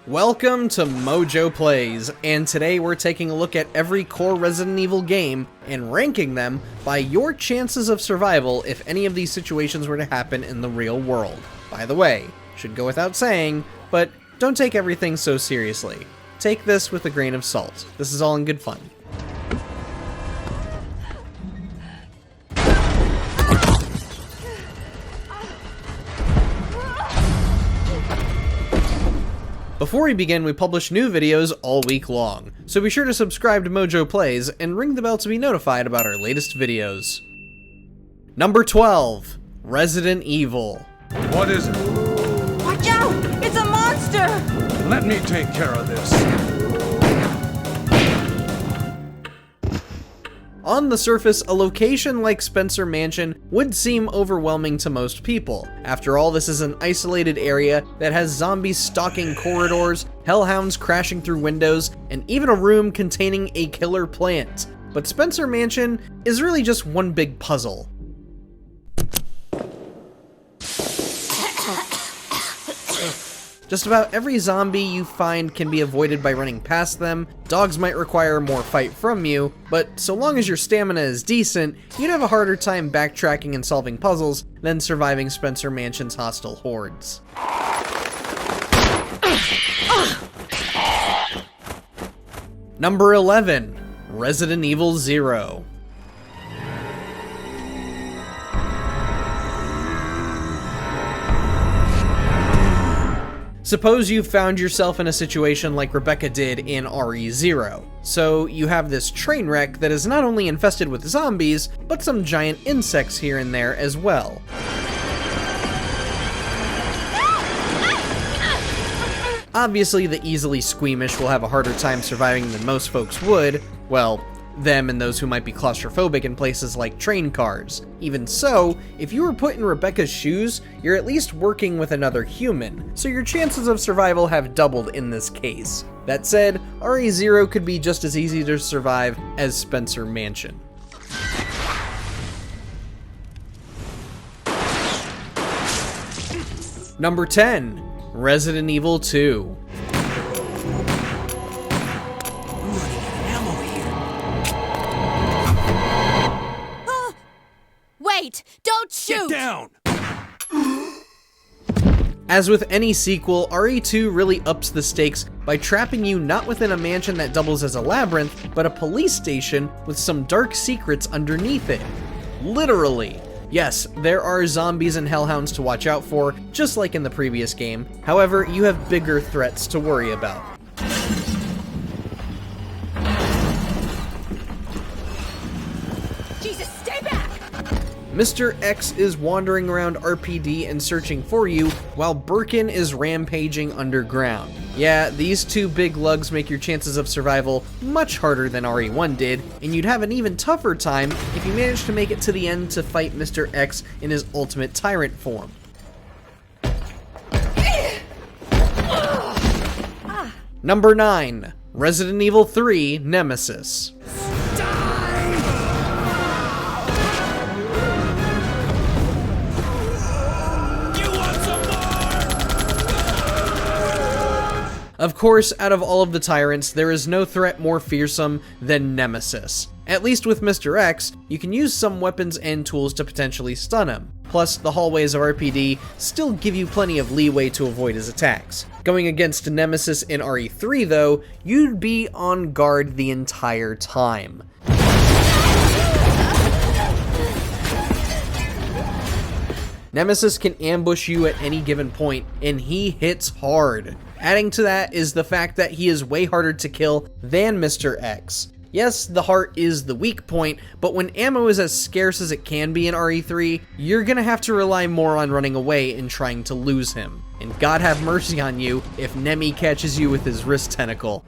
Welcome to MojoPlays, and today we're taking a look at every core Resident Evil game and ranking them by your chances of survival if any of these situations were to happen in the real world. By the way, should go without saying, but don't take everything so seriously. Take this with a grain of salt. This is all in good fun. Before we begin, we publish new videos all week long, so be sure to subscribe to MojoPlays and ring the bell to be notified about our latest videos. Number 12, Resident Evil. What is it? Watch out! It's a monster! Let me take care of this. On the surface, a location like Spencer Mansion would seem overwhelming to most people. After all, this is an isolated area that has zombies stalking corridors, hellhounds crashing through windows, and even a room containing a killer plant. But Spencer Mansion is really just one big puzzle. Just about every zombie you find can be avoided by running past them. Dogs might require more fight from you, but so long as your stamina is decent, you'd have a harder time backtracking and solving puzzles than surviving Spencer Mansion's hostile hordes. Number 11, Resident Evil 0. Suppose you found yourself in a situation like Rebecca did in RE0. So you have this train wreck that is not only infested with zombies, but some giant insects here and there as well. Obviously, the easily squeamish will have a harder time surviving than most folks would. Well, them and those who might be claustrophobic in places like train cars. Even so, if you were put in Rebecca's shoes, you're at least working with another human, so your chances of survival have doubled in this case. That said, RE0 could be just as easy to survive as Spencer Mansion. Number 10, Resident Evil 2. Wait! Don't shoot! Get down! As with any sequel, RE2 really ups the stakes by trapping you not within a mansion that doubles as a labyrinth, but a police station with some dark secrets underneath it. Literally. Yes, there are zombies and hellhounds to watch out for, just like in the previous game. However, you have bigger threats to worry about. Jesus, stay back! Mr. X is wandering around RPD and searching for you, while Birkin is rampaging underground. Yeah, these two big lugs make your chances of survival much harder than RE1 did, and you'd have an even tougher time if you managed to make it to the end to fight Mr. X in his ultimate tyrant form. Number 9, Resident Evil 3 Nemesis. Of course, out of all of the tyrants, there is no threat more fearsome than Nemesis. At least with Mr. X, you can use some weapons and tools to potentially stun him. Plus, the hallways of RPD still give you plenty of leeway to avoid his attacks. Going against Nemesis in RE3 though, you'd be on guard the entire time. Nemesis can ambush you at any given point, and he hits hard. Adding to that is the fact that he is way harder to kill than Mr. X. Yes, the heart is the weak point, but when ammo is as scarce as it can be in RE3, you're gonna have to rely more on running away and trying to lose him. And God have mercy on you if Nemi catches you with his wrist tentacle.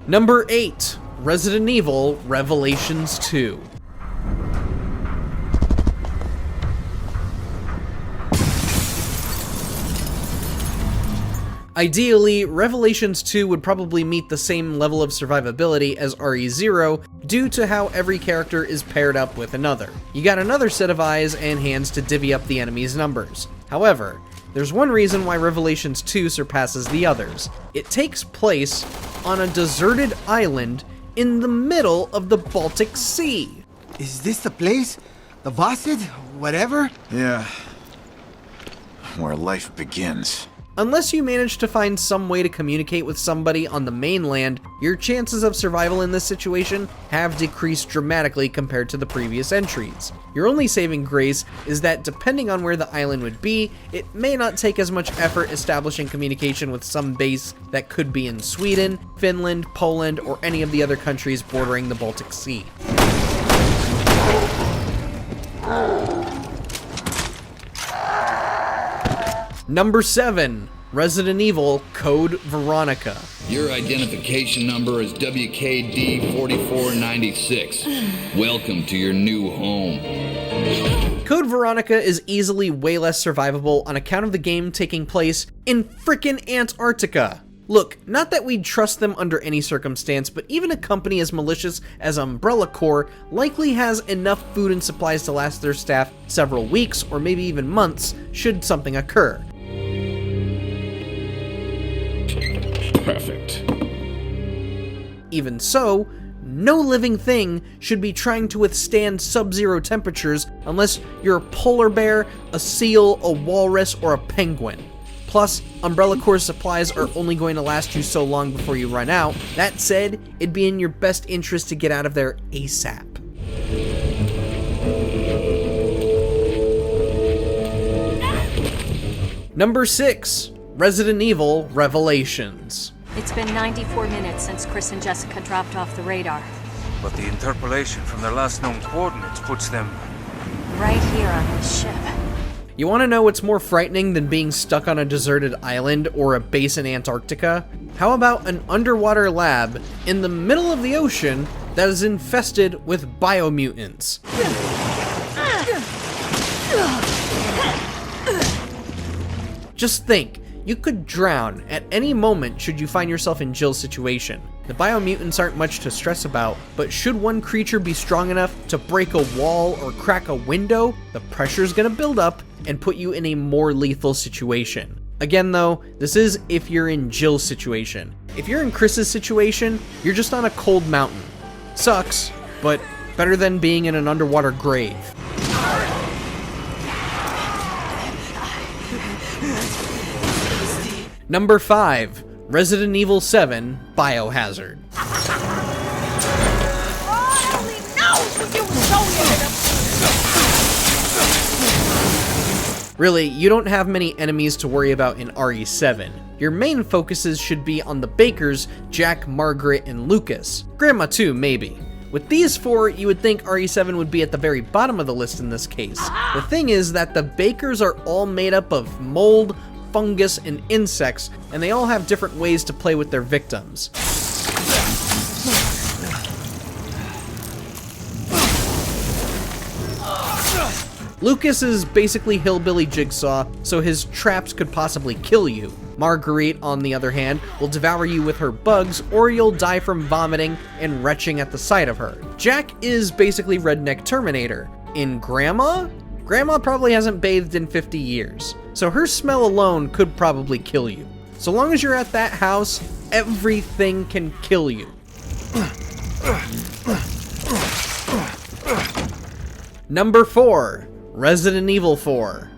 Number 8, Resident Evil Revelations 2. Ideally, Revelations 2 would probably meet the same level of survivability as RE0 due to how every character is paired up with another. You got another set of eyes and hands to divvy up the enemy's numbers. However, there's one reason why Revelations 2 surpasses the others. It takes place on a deserted island in the middle of the Baltic Sea. Is this the place? The Vosid? Whatever? Yeah. Where life begins. Unless you manage to find some way to communicate with somebody on the mainland, your chances of survival in this situation have decreased dramatically compared to the previous entries. Your only saving grace is that depending on where the island would be, it may not take as much effort establishing communication with some base that could be in Sweden, Finland, Poland, or any of the other countries bordering the Baltic Sea. Number 7. Resident Evil Code Veronica. Your identification number is WKD4496. Welcome to your new home. Code Veronica is easily way less survivable on account of the game taking place in frickin' Antarctica. Look, not that we'd trust them under any circumstance, but even a company as malicious as Umbrella Corps likely has enough food and supplies to last their staff several weeks or maybe even months should something occur. Perfect. Even so, no living thing should be trying to withstand sub-zero temperatures unless you're a polar bear, a seal, a walrus, or a penguin. Plus, Umbrella Corps supplies are only going to last you so long before you run out. That said, it'd be in your best interest to get out of there ASAP. Number 6. Resident Evil Revelations. It's been 94 minutes since Chris and Jessica dropped off the radar. But the interpolation from their last known coordinates puts them... Right here on this ship. You want to know what's more frightening than being stuck on a deserted island or a base in Antarctica? How about an underwater lab in the middle of the ocean that is infested with biomutants? Just think, you could drown at any moment should you find yourself in Jill's situation. The biomutants aren't much to stress about, but should one creature be strong enough to break a wall or crack a window, the pressure's gonna build up and put you in a more lethal situation. Again though, this is if you're in Jill's situation. If you're in Chris's situation, you're just on a cold mountain. Sucks, but better than being in an underwater grave. Number 5. Resident Evil 7 Biohazard. Really, you don't have many enemies to worry about in RE7. Your main focuses should be on the Bakers, Jack, Margaret, and Lucas. Grandma too, maybe. With these 4, you would think RE7 would be at the very bottom of the list in this case. The thing is that the Bakers are all made up of mold, fungus, and insects, and they all have different ways to play with their victims. Lucas is basically hillbilly Jigsaw, so his traps could possibly kill you. Marguerite, on the other hand, will devour you with her bugs, or you'll die from vomiting and retching at the sight of her. Jack is basically Redneck Terminator. In Grandma probably hasn't bathed in 50 years, so her smell alone could probably kill you. So long as you're at that house, everything can kill you. Number 4. Resident Evil 4.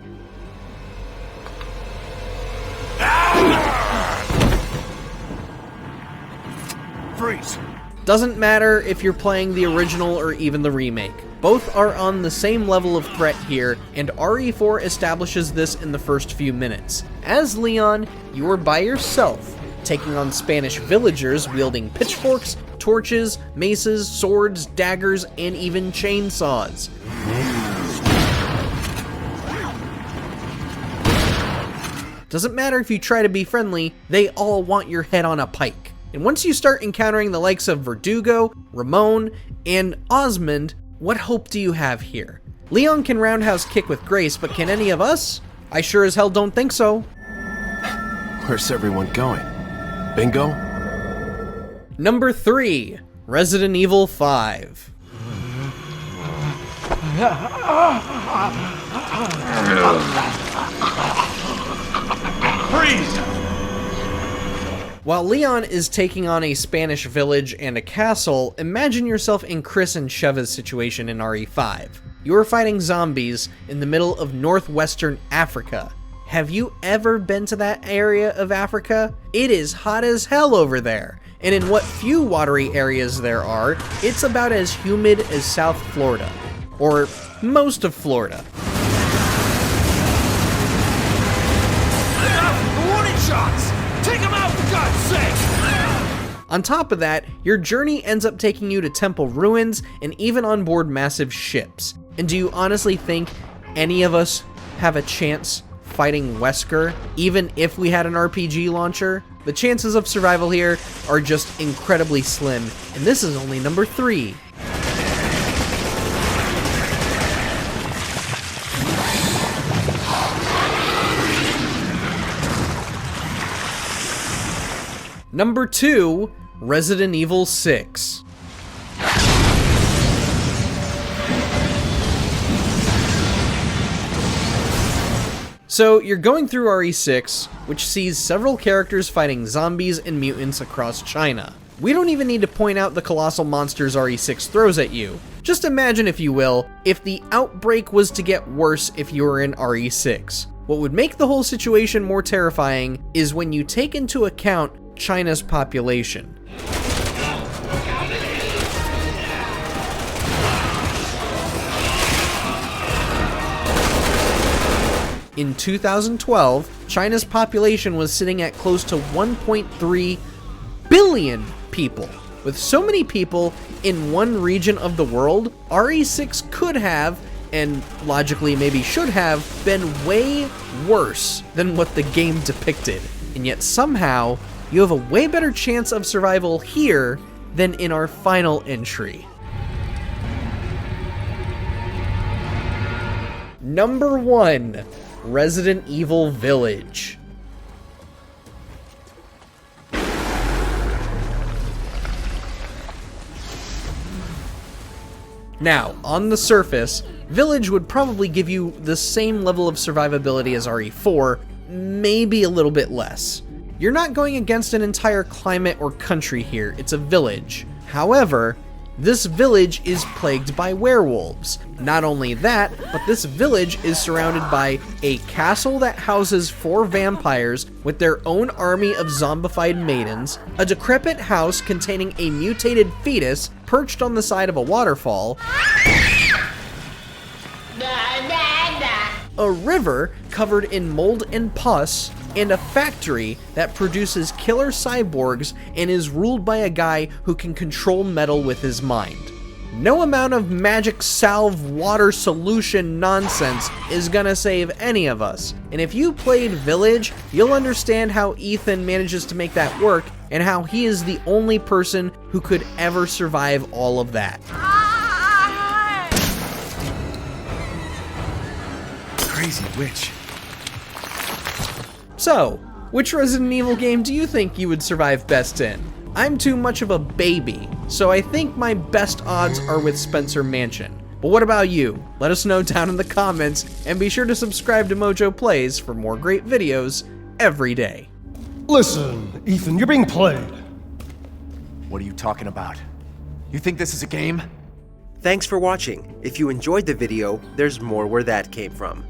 Freeze! Doesn't matter if you're playing the original or even the remake. Both are on the same level of threat here, and RE4 establishes this in the first few minutes. As Leon, you are by yourself, taking on Spanish villagers wielding pitchforks, torches, maces, swords, daggers, and even chainsaws. Doesn't matter if you try to be friendly, they all want your head on a pike. And once you start encountering the likes of Verdugo, Ramon, and Osmond, what hope do you have here? Leon can roundhouse kick with grace, but can any of us? I sure as hell don't think so. Where's everyone going? Bingo? Number 3, Resident Evil 5. Freeze! While Leon is taking on a Spanish village and a castle, imagine yourself in Chris and Sheva's situation in RE5. You are fighting zombies in the middle of northwestern Africa. Have you ever been to that area of Africa? It is hot as hell over there, and in what few watery areas there are, it's about as humid as South Florida, or most of Florida. Warning shots! Take them out, for God's sake! On top of that, your journey ends up taking you to temple ruins and even on board massive ships. And do you honestly think any of us have a chance fighting Wesker, even if we had an RPG launcher? The chances of survival here are just incredibly slim, and this is only number 3. Number 2, Resident Evil 6. So you're going through RE6, which sees several characters fighting zombies and mutants across China. We don't even need to point out the colossal monsters RE6 throws at you. Just imagine, if you will, if the outbreak was to get worse if you were in RE6. What would make the whole situation more terrifying is when you take into account China's population. In 2012, China's population was sitting at close to 1.3 billion people. With so many people in one region of the world, RE6 could have, and logically maybe should have, been way worse than what the game depicted. And yet somehow, you have a way better chance of survival here than in our final entry. Number 1, Resident Evil Village. Now, on the surface, Village would probably give you the same level of survivability as RE4, maybe a little bit less. You're not going against an entire climate or country here, it's a village. However, this village is plagued by werewolves. Not only that, but this village is surrounded by a castle that houses 4 vampires with their own army of zombified maidens, a decrepit house containing a mutated fetus perched on the side of a waterfall, a river covered in mold and pus, and a factory that produces killer cyborgs and is ruled by a guy who can control metal with his mind. No amount of magic salve water solution nonsense is gonna save any of us. And if you played Village, you'll understand how Ethan manages to make that work and how he is the only person who could ever survive all of that. Crazy witch. So, which Resident Evil game do you think you would survive best in? I'm too much of a baby, so I think my best odds are with Spencer Mansion. But what about you? Let us know down in the comments, and be sure to subscribe to MojoPlays for more great videos every day. Listen, Ethan, you're being played. What are you talking about? You think this is a game? Thanks for watching. If you enjoyed the video, there's more where that came from.